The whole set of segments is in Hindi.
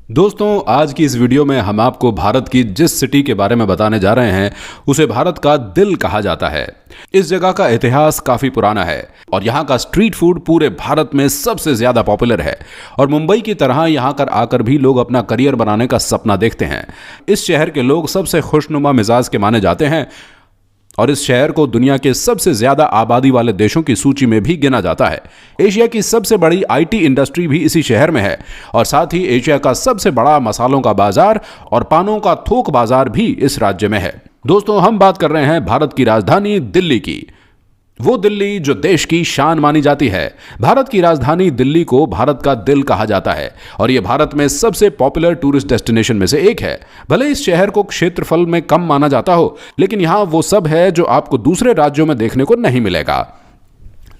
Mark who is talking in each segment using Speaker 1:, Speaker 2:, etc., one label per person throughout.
Speaker 1: दोस्तों, आज की इस वीडियो में हम आपको भारत की जिस सिटी के बारे में बताने जा रहे हैं उसे भारत का दिल कहा जाता है। इस जगह का इतिहास काफी पुराना है और यहाँ का स्ट्रीट फूड पूरे भारत में सबसे ज्यादा पॉपुलर है और मुंबई की तरह यहाँ कर आकर भी लोग अपना करियर बनाने का सपना देखते हैं। इस शहर के लोग सबसे खुशनुमा मिजाज के माने जाते हैं और इस शहर को दुनिया के सबसे ज्यादा आबादी वाले देशों की सूची में भी गिना जाता है। एशिया की सबसे बड़ी आईटी इंडस्ट्री भी इसी शहर में है और साथ ही एशिया का सबसे बड़ा मसालों का बाजार और पानों का थोक बाजार भी इस राज्य में है। दोस्तों, हम बात कर रहे हैं भारत की राजधानी दिल्ली की। वो दिल्ली जो देश की शान मानी जाती है। भारत की राजधानी दिल्ली को भारत का दिल कहा जाता है और ये भारत में सबसे पॉपुलर टूरिस्ट डेस्टिनेशन में से एक है। भले इस शहर को क्षेत्रफल में कम माना जाता हो, लेकिन यहाँ वो सब है जो आपको दूसरे राज्यों में देखने को नहीं मिलेगा।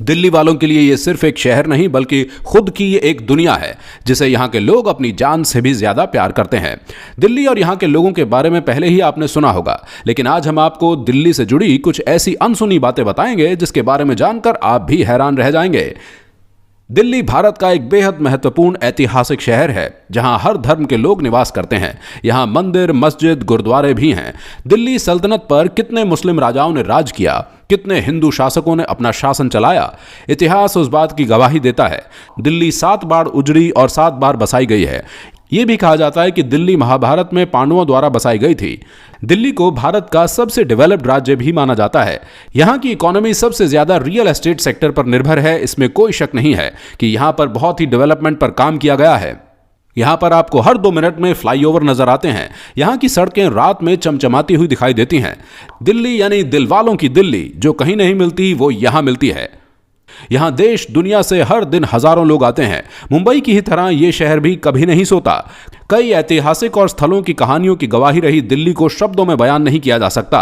Speaker 1: दिल्ली वालों के लिए ये सिर्फ एक शहर नहीं बल्कि खुद की ये एक दुनिया है जिसे यहाँ के लोग अपनी जान से भी ज्यादा प्यार करते हैं। दिल्ली और यहाँ के लोगों के बारे में पहले ही आपने सुना होगा, लेकिन आज हम आपको दिल्ली से जुड़ी कुछ ऐसी अनसुनी बातें बताएंगे जिसके बारे में जानकर आप भी हैरान रह जाएंगे। दिल्ली भारत का एक बेहद महत्वपूर्ण ऐतिहासिक शहर है जहां हर धर्म के लोग निवास करते हैं। यहां मंदिर, मस्जिद, गुरुद्वारे भी हैं। दिल्ली सल्तनत पर कितने मुस्लिम राजाओं ने राज किया, कितने हिंदू शासकों ने अपना शासन चलाया, इतिहास उस बात की गवाही देता है। दिल्ली 7 बार उजड़ी और 7 बार बसाई गई है। यह भी कहा जाता है कि दिल्ली महाभारत में पांडवों द्वारा बसाई गई थी। दिल्ली को भारत का सबसे डेवलप्ड राज्य भी माना जाता है। यहाँ की इकोनॉमी सबसे ज्यादा रियल एस्टेट सेक्टर पर निर्भर है। इसमें कोई शक नहीं है कि यहाँ पर बहुत ही डेवलपमेंट पर काम किया गया है। यहाँ पर आपको हर 2 मिनट में फ्लाईओवर नजर आते हैं। यहाँ की सड़कें रात में चमचमाती हुई दिखाई देती हैं। दिल्ली यानी दिलवालों की दिल्ली जो कहीं नहीं मिलती वो यहाँ मिलती है। यहां देश दुनिया से हर दिन हजारों लोग आते हैं। मुंबई की ही तरह यह शहर भी कभी नहीं सोता। कई ऐतिहासिक और स्थलों की कहानियों की गवाही रही दिल्ली को शब्दों में बयान नहीं किया जा सकता।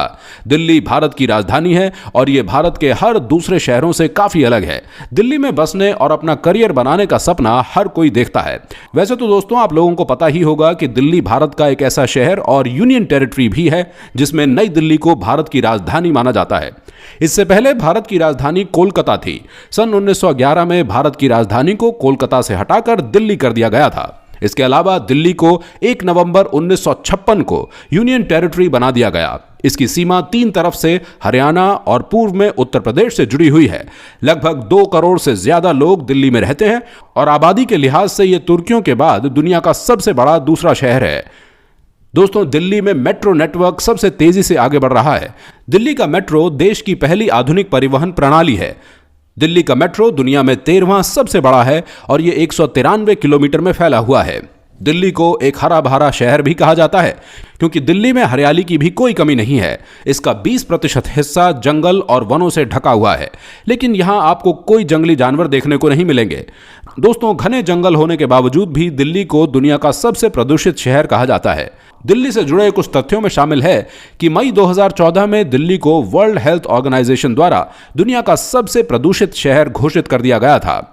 Speaker 1: दिल्ली भारत की राजधानी है और यह भारत के हर दूसरे शहरों से काफी अलग है। दिल्ली में बसने और अपना करियर बनाने का सपना हर कोई देखता है। वैसे तो दोस्तों, आप लोगों को पता ही होगा कि दिल्ली भारत का एक ऐसा शहर और यूनियन टेरिटरी भी है जिसमें नई दिल्ली को भारत की राजधानी माना जाता है। इससे पहले भारत की राजधानी कोलकाता थी। सन 1911 में भारत की राजधानी को कोलकाता से हटाकर दिल्ली कर दिया गया था। इसके अलावा दिल्ली को 1 नवंबर 1956 को यूनियन टेरिटरी बना दिया गया। इसकी सीमा 3 तरफ से हरियाणा और पूर्व में उत्तर प्रदेश से जुड़ी हुई है। लगभग 2 करोड़ से ज्यादा लोग दिल्ली में रहते हैं और आबादी के लिहाज से यह तुर्कियों के बाद दुनिया का सबसे बड़ा दूसरा शहर है। दोस्तों, दिल्ली में मेट्रो नेटवर्क सबसे तेजी से आगे बढ़ रहा है। दिल्ली का मेट्रो देश की पहली आधुनिक परिवहन प्रणाली है। दिल्ली का मेट्रो दुनिया में 13वां सबसे बड़ा है और यह 193 किलोमीटर में फैला हुआ है। दिल्ली को एक हरा भरा शहर भी कहा जाता है क्योंकि दिल्ली में हरियाली की भी कोई कमी नहीं है। इसका 20% हिस्सा जंगल और वनों से ढका हुआ है, लेकिन यहां आपको कोई जंगली जानवर देखने को नहीं मिलेंगे। दोस्तों, घने जंगल होने के बावजूद भी दिल्ली को दुनिया का सबसे प्रदूषित शहर कहा जाता है। दिल्ली से जुड़े कुछ तथ्यों में शामिल है कि मई 2014 में दिल्ली को वर्ल्ड हेल्थ ऑर्गेनाइजेशन द्वारा दुनिया का सबसे प्रदूषित शहर घोषित कर दिया गया था।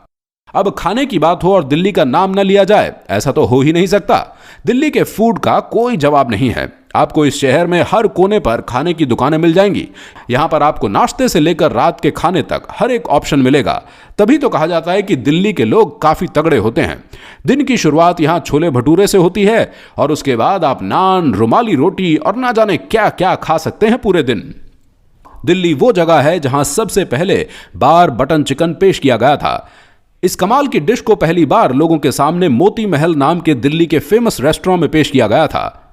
Speaker 1: अब खाने की बात हो और दिल्ली का नाम न लिया जाए, ऐसा तो हो ही नहीं सकता। दिल्ली के फूड का कोई जवाब नहीं है। आपको इस शहर में हर कोने पर खाने की दुकानें मिल जाएंगी। यहां पर आपको नाश्ते से लेकर रात के खाने तक हर एक ऑप्शन मिलेगा। तभी तो कहा जाता है कि दिल्ली के लोग काफी तगड़े होते हैं। दिन की शुरुआत यहां छोले भटूरे से होती है और उसके बाद आप नान, रुमाली रोटी और ना जाने क्या क्या खा सकते हैं पूरे दिन। दिल्ली वो जगह है जहां सबसे पहले बार बटन चिकन पेश किया गया था। इस कमाल की डिश को पहली बार लोगों के सामने मोती महल नाम के दिल्ली के फेमस रेस्टोरेंट में पेश किया गया था।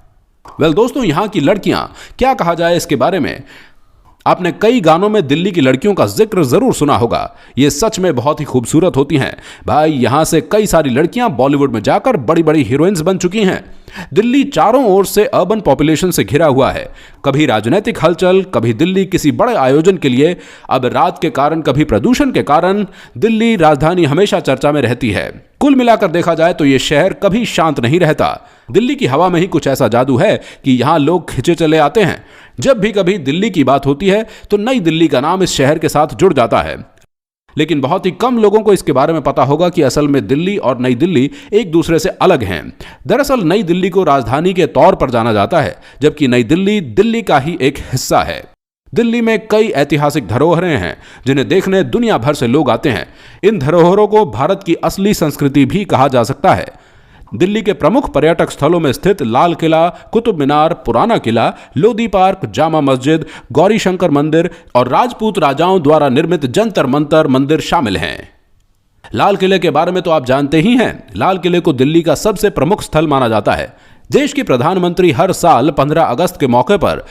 Speaker 1: दोस्तों, यहां की लड़कियां, क्या कहा जाए इसके बारे में। आपने कई गानों में दिल्ली की लड़कियों का जिक्र जरूर सुना होगा। ये सच में बहुत ही खूबसूरत होती हैं। भाई, यहां से कई सारी लड़कियां बॉलीवुड में जाकर बड़ी बड़ी हीरोइंस बन चुकी हैं। दिल्ली चारों ओर से अर्बन पॉपुलेशन से घिरा हुआ है। कभी राजनीतिक हलचल, कभी दिल्ली किसी बड़े आयोजन के लिए, अब रात के कारण, कभी प्रदूषण के कारण दिल्ली राजधानी हमेशा चर्चा में रहती है। कुल मिलाकर देखा जाए तो यह शहर कभी शांत नहीं रहता। दिल्ली की हवा में ही कुछ ऐसा जादू है कि यहां लोग खिंचे चले आते हैं। जब भी कभी दिल्ली की बात होती है तो नई दिल्ली का नाम इस शहर के साथ जुड़ जाता है। लेकिन बहुत ही कम लोगों को इसके बारे में पता होगा कि असल में दिल्ली और नई दिल्ली एक दूसरे से अलग हैं। दरअसल नई दिल्ली को राजधानी के तौर पर जाना जाता है, जबकि नई दिल्ली दिल्ली का ही एक हिस्सा है। दिल्ली में कई ऐतिहासिक धरोहरें हैं जिन्हें देखने दुनिया भर से लोग आते हैं। इन धरोहरों को भारत की असली संस्कृति भी कहा जा सकता है। दिल्ली के प्रमुख पर्यटक स्थलों में स्थित लाल किला, कुतुब मीनार, पुराना किला, लोधी पार्क, जामा मस्जिद, गौरी शंकर मंदिर और राजपूत राजाओं द्वारा निर्मित जंतर मंतर मंदिर शामिल हैं। लाल किले के बारे में तो आप जानते ही हैं। लाल किले को दिल्ली का सबसे प्रमुख स्थल माना जाता है। देश के प्रधानमंत्री हर साल 15 अगस्त के मौके पर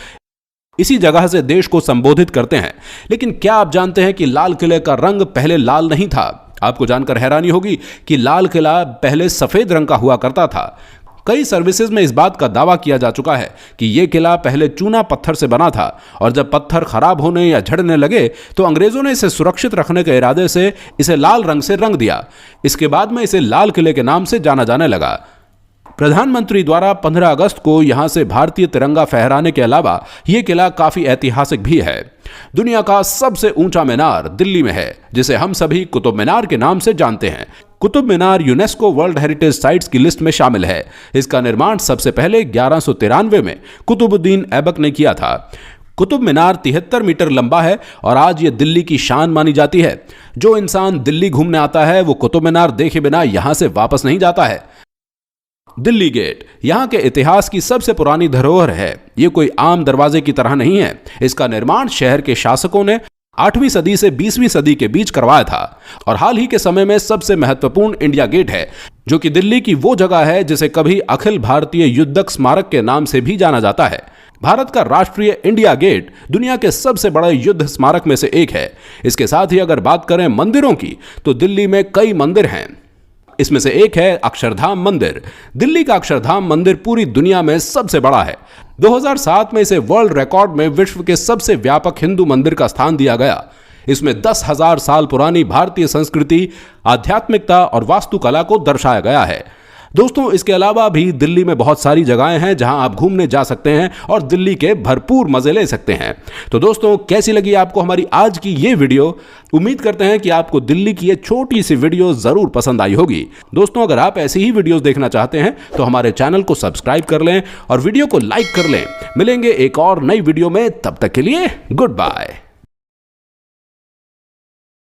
Speaker 1: इसी जगह से देश को संबोधित करते हैं। लेकिन क्या आप जानते हैं कि लाल किले का रंग पहले लाल नहीं था? आपको जानकर हैरानी होगी कि लाल किला पहले सफेद रंग का हुआ करता था। कई सर्विसेज में इस बात का दावा किया जा चुका है कि यह किला पहले चूना पत्थर से बना था और जब पत्थर खराब होने या झड़ने लगे तो अंग्रेजों ने इसे सुरक्षित रखने के इरादे से इसे लाल रंग से रंग दिया। इसके बाद में इसे लाल किले के नाम से जाना जाने लगा। प्रधानमंत्री द्वारा 15 अगस्त को यहां से भारतीय तिरंगा फहराने के अलावा यह किला काफी ऐतिहासिक भी है। दुनिया का सबसे ऊंचा मीनार दिल्ली में है, जिसे हम सभी कुतुब मीनार के नाम से जानते हैं। Qutub Minar UNESCO world heritage sites की लिस्ट में शामिल है। इसका निर्माण सबसे पहले 1193 में कुतुबुद्दीन ऐबक ने किया था। कुतुब मीनार 73 मीटर लंबा है और आज ये दिल्ली की शान मानी जाती है। जो इंसान दिल्ली घूमने आता है वो कुतुब मीनार देखे बिना यहां से वापस नहीं जाता है। दिल्ली गेट यहां के इतिहास की सबसे पुरानी धरोहर है। ये कोई आम दरवाजे की तरह नहीं है। इसका निर्माण शहर के शासकों ने 8वीं सदी से 20वीं सदी के बीच करवाया था और हाल ही के समय में सबसे महत्वपूर्ण इंडिया गेट है, जो कि दिल्ली की वो जगह है जिसे कभी अखिल भारतीय युद्धक स्मारक के नाम से भी जाना जाता है। भारत का राष्ट्रीय इंडिया गेट दुनिया के सबसे बड़े युद्ध स्मारक में से एक है। इसके साथ ही अगर बात करें मंदिरों की तो दिल्ली में कई मंदिर हैं। इसमें से एक है अक्षरधाम मंदिर। दिल्ली का अक्षरधाम मंदिर पूरी दुनिया में सबसे बड़ा है। 2007 में इसे वर्ल्ड रिकॉर्ड में विश्व के सबसे व्यापक हिंदू मंदिर का स्थान दिया गया। इसमें 10,000 साल पुरानी भारतीय संस्कृति, आध्यात्मिकता और वास्तुकला को दर्शाया गया है। दोस्तों, इसके अलावा भी दिल्ली में बहुत सारी जगहें हैं जहां आप घूमने जा सकते हैं और दिल्ली के भरपूर मजे ले सकते हैं। तो दोस्तों, कैसी लगी आपको हमारी आज की ये वीडियो? उम्मीद करते हैं कि आपको दिल्ली की ये छोटी सी वीडियो जरूर पसंद आई होगी। दोस्तों, अगर आप ऐसी ही वीडियोस देखना चाहते हैं तो हमारे चैनल को सब्सक्राइब कर लें और वीडियो को लाइक कर लें। मिलेंगे एक और नई वीडियो में, तब तक के लिए गुड बाय।